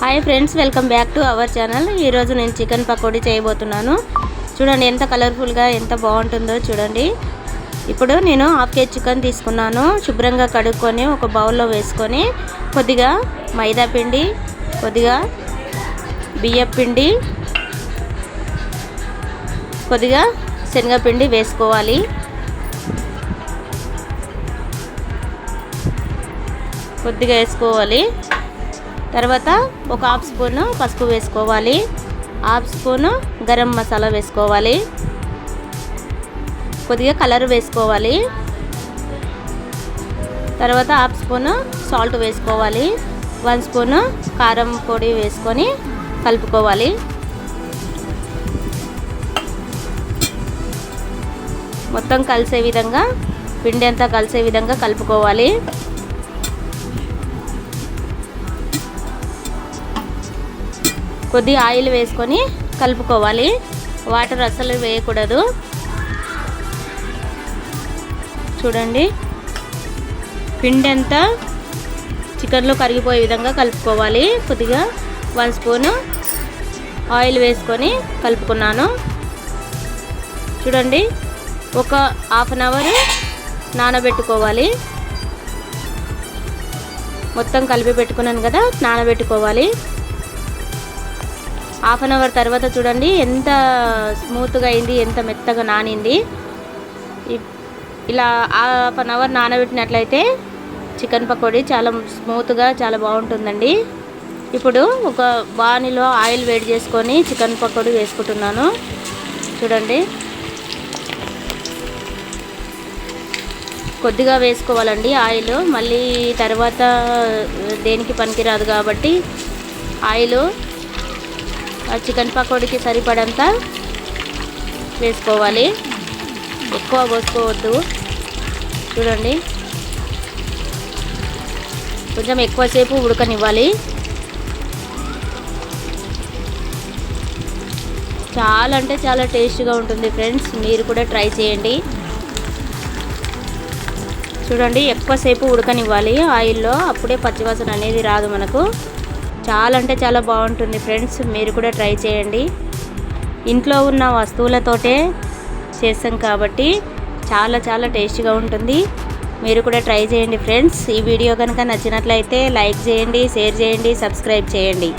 Hi friends, welcome back to our channel. ఈరోజు నేను chicken pakodi చేయబోతున్నాను. చూడండి ఎంత కలర్ఫుల్గా ఎంత బాగుంటుందో చూడండి. ఇప్పుడు నేను హాఫ్ కేజీ చికెన్ తీసుకున్నాను. శుభ్రంగా కడుక్కొని ఒక బౌల్లో వేసుకొని కొద్దిగా మైదా పిండి, కొద్దిగా బియ్యం పిండి, కొద్దిగా శనగపిండి వేసుకోవాలి. కొద్దిగా వేసుకోవాలి. తర్వాత ఒక హాఫ్ స్పూను పసుపు వేసుకోవాలి. హాఫ్ స్పూను గరం మసాలా వేసుకోవాలి. కొద్దిగా కలర్ వేసుకోవాలి. తర్వాత హాఫ్ స్పూను సాల్ట్ వేసుకోవాలి. 1 స్పూను కారం పొడి వేసుకొని కలుపుకోవాలి. మొత్తం కలిసే విధంగా, పిండి అంతా కలిసే విధంగా కలుపుకోవాలి. కొద్దిగా ఆయిల్ వేసుకొని కలుపుకోవాలి. వాటర్ అస్సలు వేయకూడదు. చూడండి పిండి అంతా చికెన్లో కరిగిపోయే విధంగా కలుపుకోవాలి. కొద్దిగా 1 స్పూను ఆయిల్ వేసుకొని కలుపుకున్నాను. చూడండి ఒక హాఫ్ అన్ అవర్ నానబెట్టుకోవాలి. మొత్తం కలిపి పెట్టుకున్నాను కదా, నానబెట్టుకోవాలి. హాఫ్ అన్ అవర్ తర్వాత చూడండి ఎంత స్మూత్గా అయింది, ఎంత మెత్తగా నానింది. ఇలా హాఫ్ అన్ అవర్ నానబెట్టినట్లయితే చికెన్ పకోడీ చాలా స్మూత్గా చాలా బాగుంటుందండి. ఇప్పుడు ఒక బాణీలో ఆయిల్ వేడి చేసుకొని చికెన్ పకోడీ వేసుకుంటున్నాను. చూడండి కొద్దిగా వేసుకోవాలండి ఆయిల్, మళ్ళీ తర్వాత దేనికి పనికిరాదు కాబట్టి ఆయిల్ చికెన్ పకోడీకి సరిపడంత వేసుకోవాలి. ఎక్కువ పోసుకోవద్దు. చూడండి కొంచెం ఎక్కువసేపు ఉడకనివ్వాలి. చాలా అంటే చాలా టేస్ట్గా ఉంటుంది ఫ్రెండ్స్, మీరు కూడా ట్రై చేయండి. చూడండి ఎక్కువసేపు ఉడకనివ్వాలి ఆయిల్లో, అప్పుడే పచ్చివాసన అనేది రాదు మనకు. చాలా అంటే చాలా బాగుంటుంది ఫ్రెండ్స్, మీరు కూడా ట్రై చేయండి. ఇంట్లో ఉన్న వస్తువులతోటే చేస్తాం కాబట్టి చాలా చాలా టేస్టీగా ఉంటుంది. మీరు కూడా ట్రై చేయండి ఫ్రెండ్స్. ఈ వీడియో కనుక నచ్చినట్లయితే లైక్ చేయండి, షేర్ చేయండి, సబ్స్క్రైబ్ చేయండి.